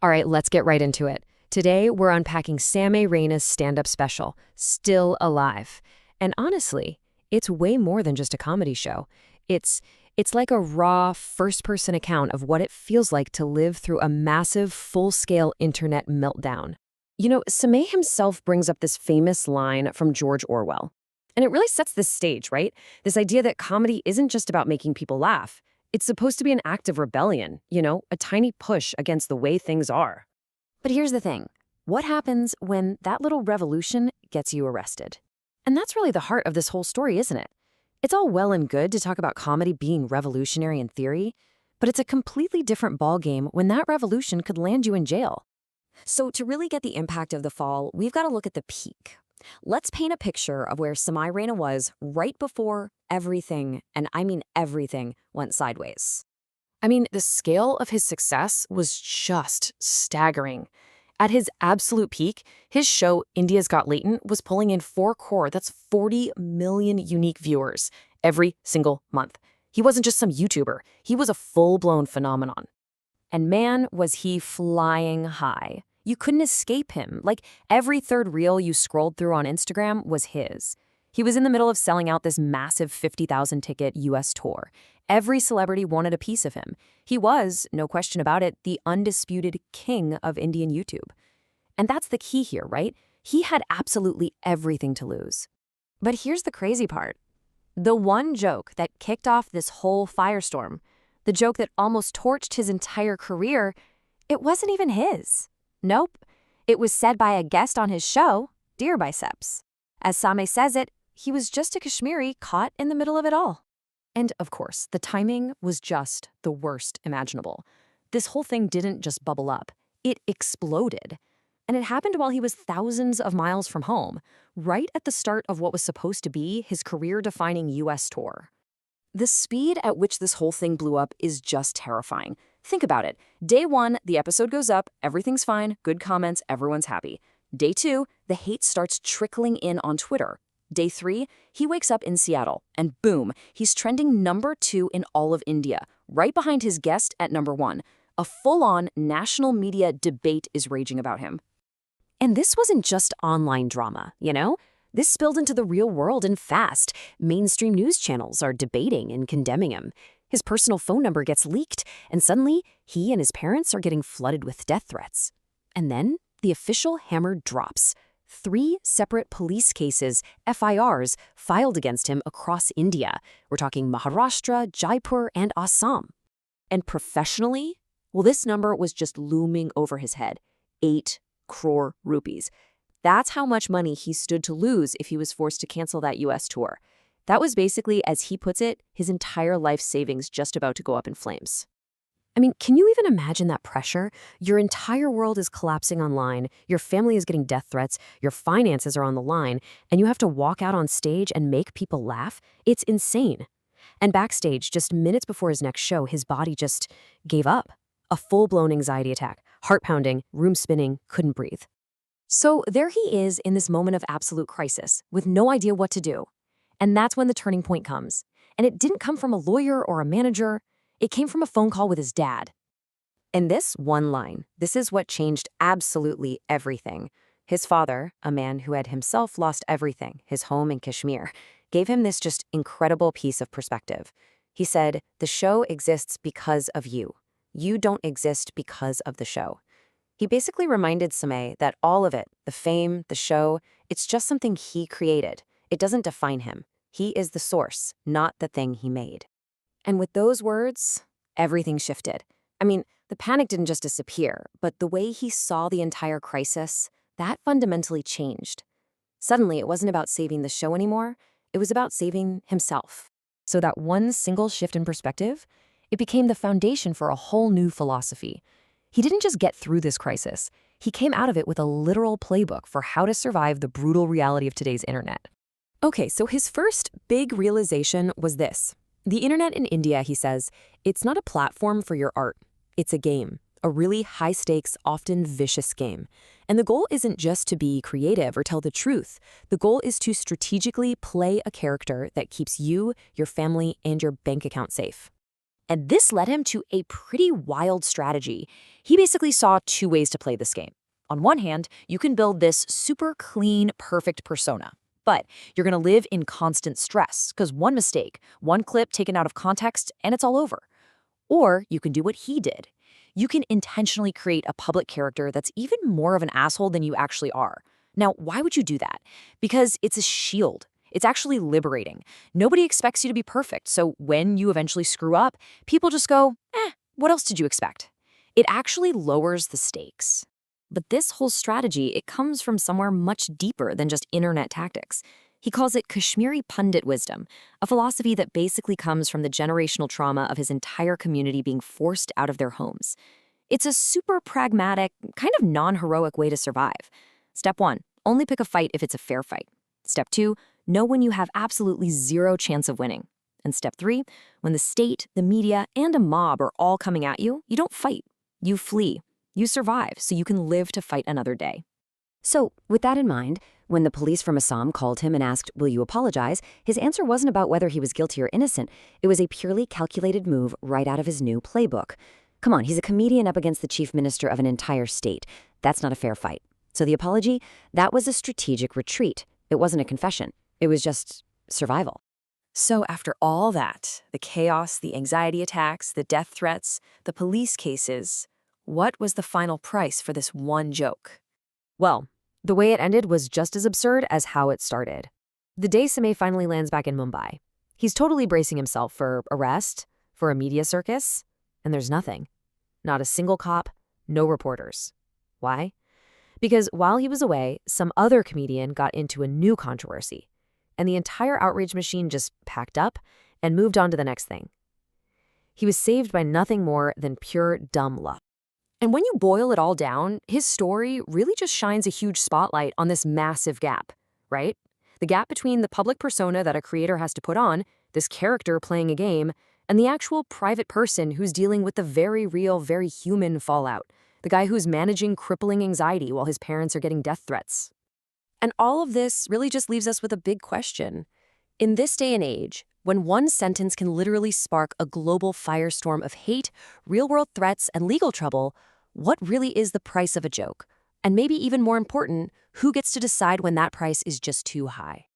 All right, let's get right into it. Today, we're unpacking Samay Raina's stand-up special, Still Alive. And honestly, it's way more than just a comedy show. It's it's like a raw, first-person account of what it feels like to live through a massive, full-scale internet meltdown. Samay himself brings up this famous line from George Orwell. And it really sets this stage, right? This idea that comedy isn't just about making people laugh. It's supposed to be an act of rebellion, a tiny push against the way things are. But here's the thing. What happens when that little revolution gets you arrested? And that's really the heart of this whole story, isn't it? It's all well and good to talk about comedy being revolutionary in theory, but it's a completely different ballgame when that revolution could land you in jail. So to really get the impact of the fall, we've got to look at the peak. Let's paint a picture of where Samay Raina was right before everything, and I mean everything, went sideways. The scale of his success was just staggering. At his absolute peak, his show, India's Got Latent, was pulling in 4 crore, that's 40 million unique viewers, every single month. He wasn't just some YouTuber, he was a full-blown phenomenon. And man, was he flying high. You couldn't escape him. Like, every third reel you scrolled through on Instagram was his. He was in the middle of selling out this massive 50,000-ticket US tour. Every celebrity wanted a piece of him. He was, no question about it, the undisputed king of Indian YouTube. And that's the key here, right? He had absolutely everything to lose. But here's the crazy part. The one joke that kicked off this whole firestorm, the joke that almost torched his entire career, it wasn't even his. Nope. It was said by a guest on his show, Dear Biceps. As Samay says it, he was just a Kashmiri caught in the middle of it all. And of course, the timing was just the worst imaginable. This whole thing didn't just bubble up. It exploded. And it happened while he was thousands of miles from home, right at the start of what was supposed to be his career-defining US tour. The speed at which this whole thing blew up is just terrifying. Think about it. Day 1, the episode goes up, everything's fine, good comments, everyone's happy. Day 2, the hate starts trickling in on Twitter. Day 3, he wakes up in Seattle, and boom, he's trending #2 in all of India, right behind his guest at #1. A full-on national media debate is raging about him. And this wasn't just online drama, This spilled into the real world and fast. Mainstream news channels are debating and condemning him. His personal phone number gets leaked, and suddenly, he and his parents are getting flooded with death threats. And then, the official hammer drops. 3 separate police cases, FIRs, filed against him across India. We're talking Maharashtra, Jaipur, and Assam. And professionally, well, this number was just looming over his head. 8 crore rupees. That's how much money he stood to lose if he was forced to cancel that US tour. That was basically, as he puts it, his entire life savings just about to go up in flames. Can you even imagine that pressure? Your entire world is collapsing online, your family is getting death threats, your finances are on the line, and you have to walk out on stage and make people laugh? It's insane. And backstage, just minutes before his next show, his body just gave up. A full-blown anxiety attack, heart pounding, room spinning, couldn't breathe. So there he is in this moment of absolute crisis, with no idea what to do. And that's when the turning point comes. And it didn't come from a lawyer or a manager. It came from a phone call with his dad. And this one line, this is what changed absolutely everything. His father, a man who had himself lost everything, his home in Kashmir, gave him this just incredible piece of perspective. He said, "The show exists because of you. You don't exist because of the show." He basically reminded Samay that all of it, the fame, the show, it's just something he created. It doesn't define him. He is the source, not the thing he made. And with those words, everything shifted. The panic didn't just disappear, but the way he saw the entire crisis, that fundamentally changed. Suddenly, it wasn't about saving the show anymore. It was about saving himself. So that one single shift in perspective, it became the foundation for a whole new philosophy. He didn't just get through this crisis. He came out of it with a literal playbook for how to survive the brutal reality of today's internet. Okay, so his first big realization was this. The internet in India, he says, it's not a platform for your art. It's a game, a really high-stakes, often vicious game. And the goal isn't just to be creative or tell the truth. The goal is to strategically play a character that keeps you, your family, and your bank account safe. And this led him to a pretty wild strategy. He basically saw two ways to play this game. On one hand, you can build this super clean, perfect persona. But you're going to live in constant stress because one mistake, one clip taken out of context, and it's all over. Or you can do what he did. You can intentionally create a public character that's even more of an asshole than you actually are. Now, why would you do that? Because it's a shield. It's actually liberating. Nobody expects you to be perfect, so when you eventually screw up, people just go, what else did you expect? It actually lowers the stakes. But this whole strategy, it comes from somewhere much deeper than just internet tactics. He calls it Kashmiri Pundit wisdom, a philosophy that basically comes from the generational trauma of his entire community being forced out of their homes. It's a super pragmatic, kind of non-heroic way to survive. Step 1, only pick a fight if it's a fair fight. Step 2, know when you have absolutely zero chance of winning. And step 3, when the state, the media, and a mob are all coming at you, you don't fight. You flee. You survive so you can live to fight another day. So, with that in mind, when the police from Assam called him and asked, "Will you apologize?" his answer wasn't about whether he was guilty or innocent. It was a purely calculated move right out of his new playbook. Come on, he's a comedian up against the chief minister of an entire state. That's not a fair fight. So the apology, that was a strategic retreat. It wasn't a confession. It was just survival. So after all that, the chaos, the anxiety attacks, the death threats, the police cases, what was the final price for this one joke? Well, the way it ended was just as absurd as how it started. The day Samay finally lands back in Mumbai, he's totally bracing himself for arrest, for a media circus, and there's nothing. Not a single cop, no reporters. Why? Because while he was away, some other comedian got into a new controversy, and the entire outrage machine just packed up and moved on to the next thing. He was saved by nothing more than pure dumb luck. And when you boil it all down, his story really just shines a huge spotlight on this massive gap, right? The gap between the public persona that a creator has to put on, this character playing a game, and the actual private person who's dealing with the very real, very human fallout. The guy who's managing crippling anxiety while his parents are getting death threats. And all of this really just leaves us with a big question. In this day and age, when one sentence can literally spark a global firestorm of hate, real-world threats, and legal trouble, what really is the price of a joke? And maybe even more important, who gets to decide when that price is just too high?